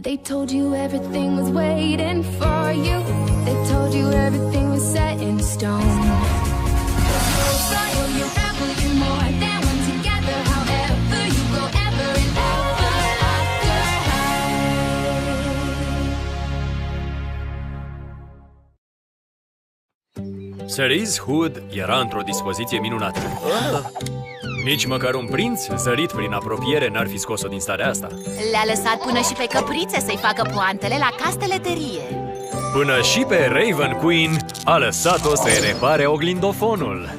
They told you everything was waiting for you. They told you everything was set in stone. You're royal, you're rebel, you're more than one together. However you go, ever and ever after high. Cerise Hood era într-o dispoziție minunată. Nici măcar un prinț zărit prin apropiere n-ar fi scos-o din starea asta. Le-a lăsat până și pe căprițe să-i facă poantele la casteleterie. Până și pe Raven Queen a lăsat-o să-i repare oglindofonul.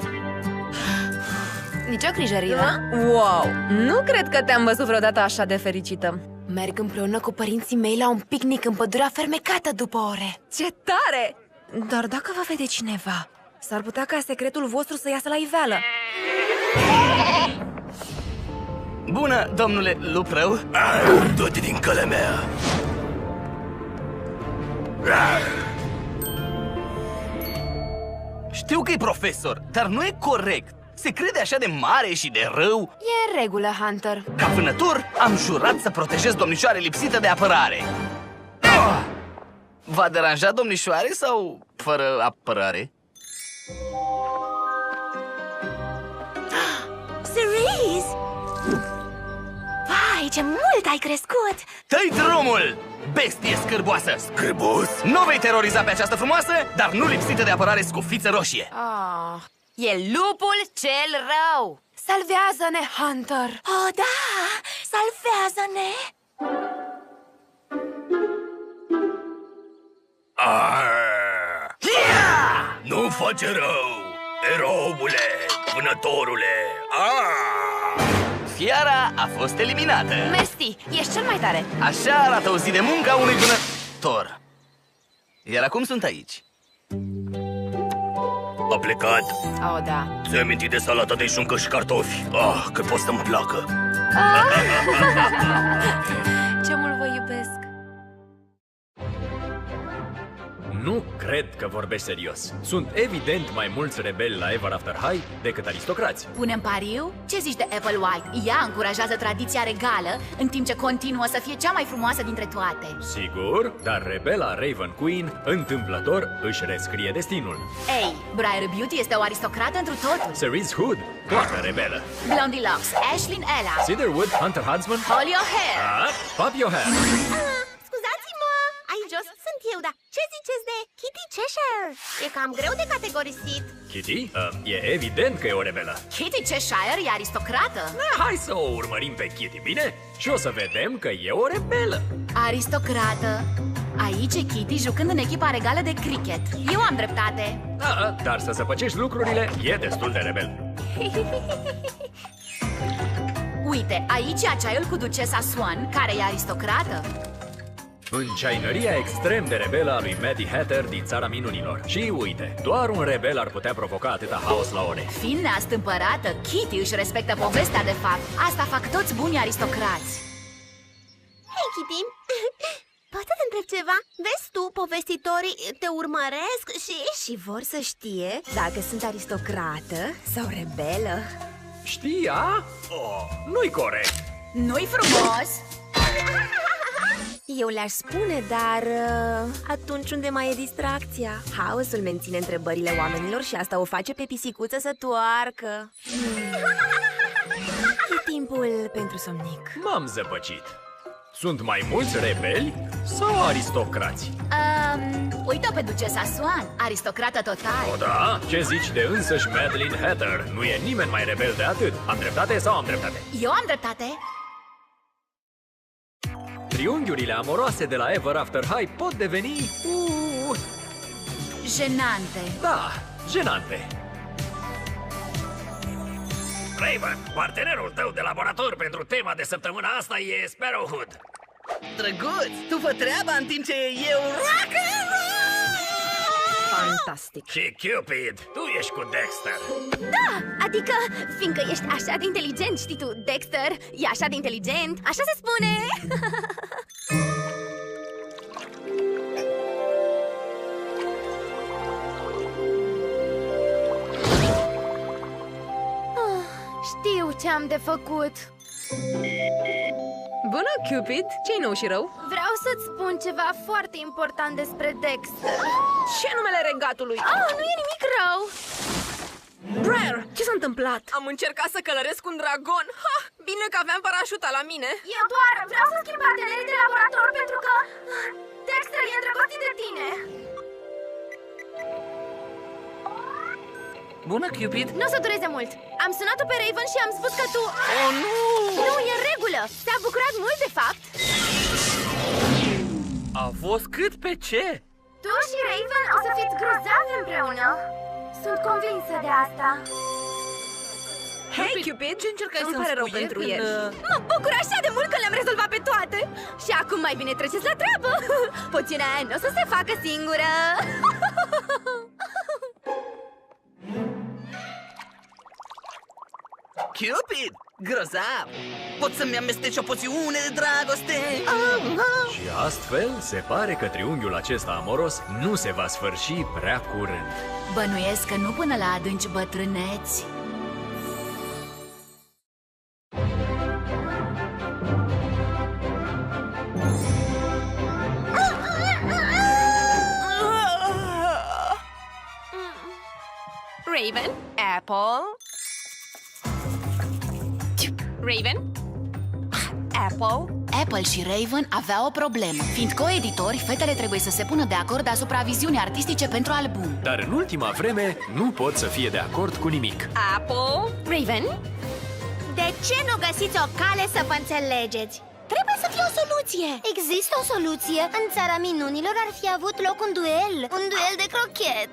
Nici o grijă, Riva. Wow! Nu cred că te-am văzut vreodată așa de fericită. Merg împreună cu părinții mei la un picnic în pădurea fermecată după ore. Ce tare! Dar dacă vă vede cineva, s-ar putea ca secretul vostru să iasă la iveală. Bună, domnule luprău! Du-te din calea mea! Știu că e profesor, dar nu e corect. Se crede așa de mare și de rău. E în regulă, Hunter. Ca vânător, am jurat să protejez domnișoare lipsită de apărare. V-a deranjat domnișoare sau fără apărare? Cerise! Vai, ce mult ai crescut! Dă-i drumul, bestie scârboasă! Scârbos? Nu vei teroriza pe această frumoasă, dar nu lipsită de apărare scufiță roșie. E lupul cel rău! Salvează-ne, Hunter! Oh, da! Salvează-ne! Nu face rău, eroule, vânătorule! Fiara a fost eliminată. Mersi, ești cel mai tare. Așa arată o zi de muncă a unui vânător. Iar acum sunt aici. A plecat. Oh, da. Ți-ai amintit de salata de șuncă și cartofi? Că pot să-mi placă. Ce mult vă iubesc. Nu cred că vorbești serios. Sunt evident mai mulți rebeli la Ever After High decât aristocrați. Punem pariu? Ce zici de Apple White? Ea încurajează tradiția regală, în timp ce continuă să fie cea mai frumoasă dintre toate. Sigur, dar rebela Raven Queen întâmplător își rescrie destinul. Ei, Briar Beauty este o aristocrată întru totul. Cerise Hood, toată rebelă. Blondie Locks, Ashlyn Ella, Cedarwood, Hunter Huntsman. Hold your hair. Pop your hair. Scuzați-mă, aici jos sunt eu, dar ce ziceți de Kitty Cheshire? E cam greu de categorisit. Kitty? E evident că e o rebelă. Kitty Cheshire e aristocrată. Hai să o urmărim pe Kitty, bine? Și o să vedem că e o rebelă. Aristocrată. Aici e Kitty jucând în echipa regală de cricket. Eu am dreptate. Dar să zăpăcești lucrurile e destul de rebel. Uite, aici e ceaiul cu ducesa Swan, care e aristocrată. Înceainăria extrem de rebelă a lui Maddie Hatter din Țara Minunilor. Și uite, doar un rebel ar putea provoca atâta haos la ore. Fiind neastâmpărată, Kitty își respectă povestea de fapt. Asta fac toți bunii aristocrați. Hei, Kitty, pot să te întreb ceva? Vezi tu, povestitorii te urmăresc și vor să știe dacă sunt aristocrată sau rebelă. Știa? Nu-i corect. Nu-i frumos? Eu le-aș spune, dar atunci unde mai e distracția? Haosul menține întrebările oamenilor și asta o face pe pisicuță să toarcă. E timpul pentru somnic. M-am zăpăcit. Sunt mai mulți rebeli sau aristocrați? Uite-o pe ducesa Swan, aristocrată total. O, da? Ce zici de însăși Madeline Hatter? Nu e nimeni mai rebel de atât. Am dreptate sau am dreptate? Eu am dreptate. Triunghiurile amoroase de la Ever After High pot deveni... jenante. Da, jenante. Raven, partenerul tău de laborator pentru tema de săptămâna asta e Sparrowhood. Drăguț, tu fă treaba în timp ce eu Fantastic. Și Cupid, tu ești cu Dexter. Da, adică, fiindcă ești așa de inteligent, știi tu, Dexter e așa de inteligent, așa se spune. Știu ce am de făcut. Bună, Cupid! Ce-i nou și rău? Vreau să-ți spun ceva foarte important despre Dexter. Ce numele regatului? Nu e nimic rău. Briar, ce s-a întâmplat? Am încercat să călăresc un dragon. Ha! Bine că aveam parașuta la mine. Eu doar vreau să schimb partenerii de laborator pentru că Dexter e îndrăgostit de tine. Bună, Cupid! Nu o să dureze mult. Am sunat-o pe Raven și am spus că tu... Oh, nu! Nu, e în regulă. S-a bucurat mult, de fapt. A fost cât pe ce? Tu și Raven o să fiți grozavi împreună. Sunt convinsă de asta. Hei, Cupid! Ce încercai Îmi să-mi pare rău spui pentru când, ieri. Mă bucur așa de mult că le-am rezolvat pe toate. Și acum mai bine treceți la treabă. Poțiunea aia nu o să se facă singură. Cupid! Grozav! Pot să-mi amesteci o poțiune de dragoste? Și astfel, se pare că triunghiul acesta amoros nu se va sfârși prea curând. Bănuiesc că nu până la adânci bătrâneți. Raven, Apple. Raven, Apple. Apple și Raven aveau o problemă. Fiind coeditori, fetele trebuie să se pună de acord asupra viziunii artistice pentru album. Dar în ultima vreme nu pot să fie de acord cu nimic. Apple. Raven? De ce nu găsiți o cale să vă înțelegeți? Trebuie să fie o soluție. Există o soluție. În țara minunilor ar fi avut loc un duel. Un duel de crochet.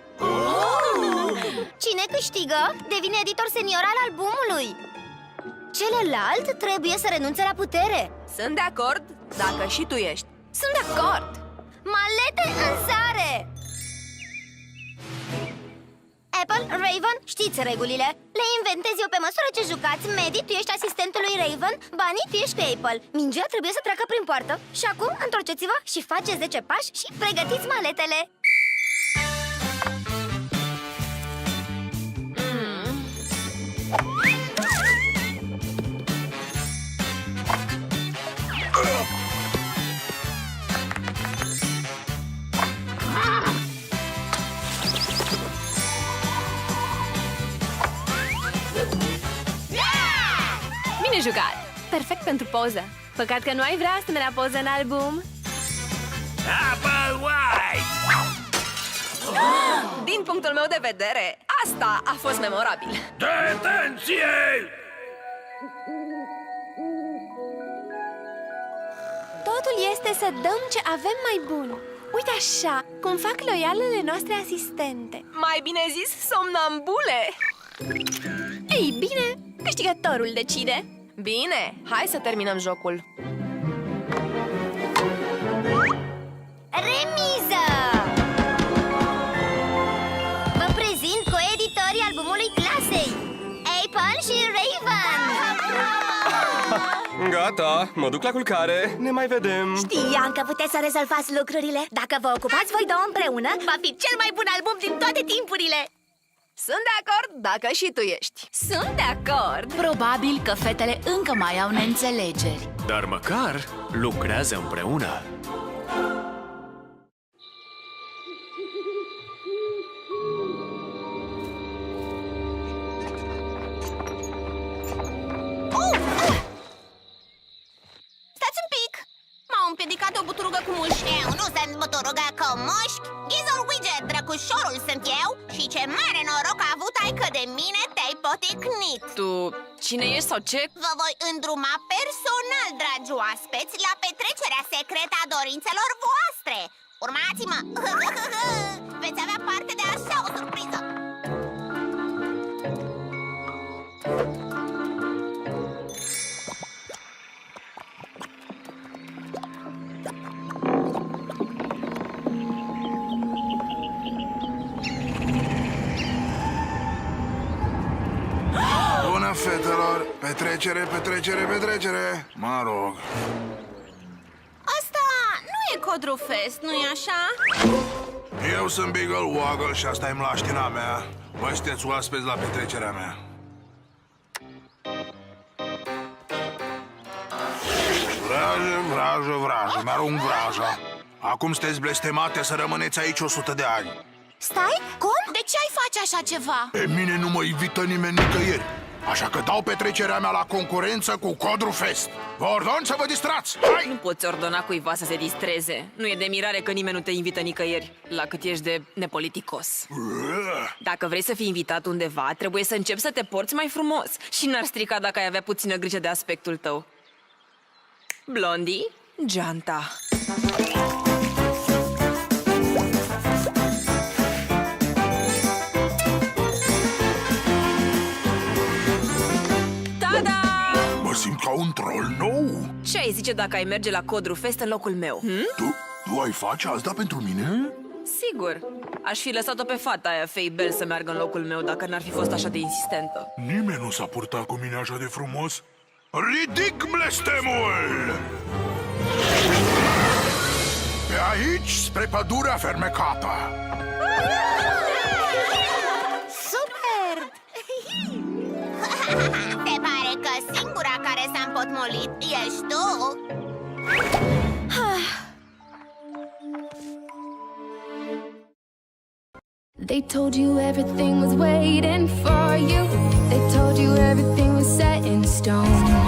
Cine câștigă devine editor senior al albumului. Celălalt trebuie să renunțe la putere. Sunt de acord dacă și tu ești. Sunt de acord. Malete în sare! Apple, Raven, știți regulile. Le inventez eu pe măsură ce jucați. Maddie, tu ești asistentul lui Raven. Bunny, tu ești cu Apple. Mingea trebuie să treacă prin poartă. Și acum întorceți-vă și faceți 10 pași și pregătiți maletele. Bine jucat! Perfect pentru poză. Păcat că nu ai vrea asemenea poză în album. Apple White! Din punctul meu de vedere, asta a fost memorabil. Detenție! Totul este să dăm ce avem mai bun. Uite așa, cum fac loialele noastre asistente. Mai bine zis, somnambule. Ei bine, câștigătorul decide. Bine, hai să terminăm jocul. Remiză! Vă prezint coeditorii albumului clasei, Apple și Raven. Gata, mă duc la culcare, ne mai vedem. Știam că puteți să rezolvați lucrurile. Dacă vă ocupați voi două împreună, va fi cel mai bun album din toate timpurile. Sunt de acord dacă și tu ești. Sunt de acord. Probabil că fetele încă mai au neînțelegeri. Dar măcar lucrează împreună. Stați un pic! M-au împiedicat o buturugă cu mușchi. Eu nu sunt buturugă cu mușchi. Ghizul Widget, drăcușorul sunt eu. Și ce mare noroc a avut ai că de mine te-ai poticnit. Tu, cine ești sau ce? Vă voi îndruma personal, dragi oaspeți, la petrecerea secretă a dorințelor voastre. Urmați-mă! Veți avea parte de așa o surpriză. Bună, fetelor! Petrecere, petrecere, petrecere! Mă rog! Asta nu e Codrufest, nu-i așa? Eu sunt Beagle Waggle și asta e mlaștina mea. Voi sunteți oaspeți la petrecerea mea. vrajă, mi-arunc vraja. Acum sunteți blestemate să rămâneți aici 100 de ani. Stai, cum? De ce ai face așa ceva? Pe mine nu mă invită nimeni nicăieri. Așa că dau petrecerea mea la concurență cu Codru Fest. Vă ordon să vă distrați! Hai! Nu poți ordona cuiva să se distreze. Nu e de mirare că nimeni nu te invită nicăieri, la cât ești de nepoliticos. Dacă vrei să fii invitat undeva, trebuie să începi să te porți mai frumos. Și n-ar strica dacă ai avea puțină grijă de aspectul tău. Blondie, geanta. Mă simt ca un troll nou. Ce ai zice dacă ai merge la Codru Fest în locul meu? Tu ai face asta pentru mine? Sigur. Aș fi lăsat-o pe fata aia, Faye Bell, să meargă în locul meu dacă n-ar fi fost așa de insistentă. Nimeni nu s-a purtat cu mine așa de frumos. Ridic blestemul! Pe aici, spre pădurea fermecată. Super! Se pare că singura care s-a împotmolit ești tu. They told you everything was waiting for you. They told you everything was set in stone.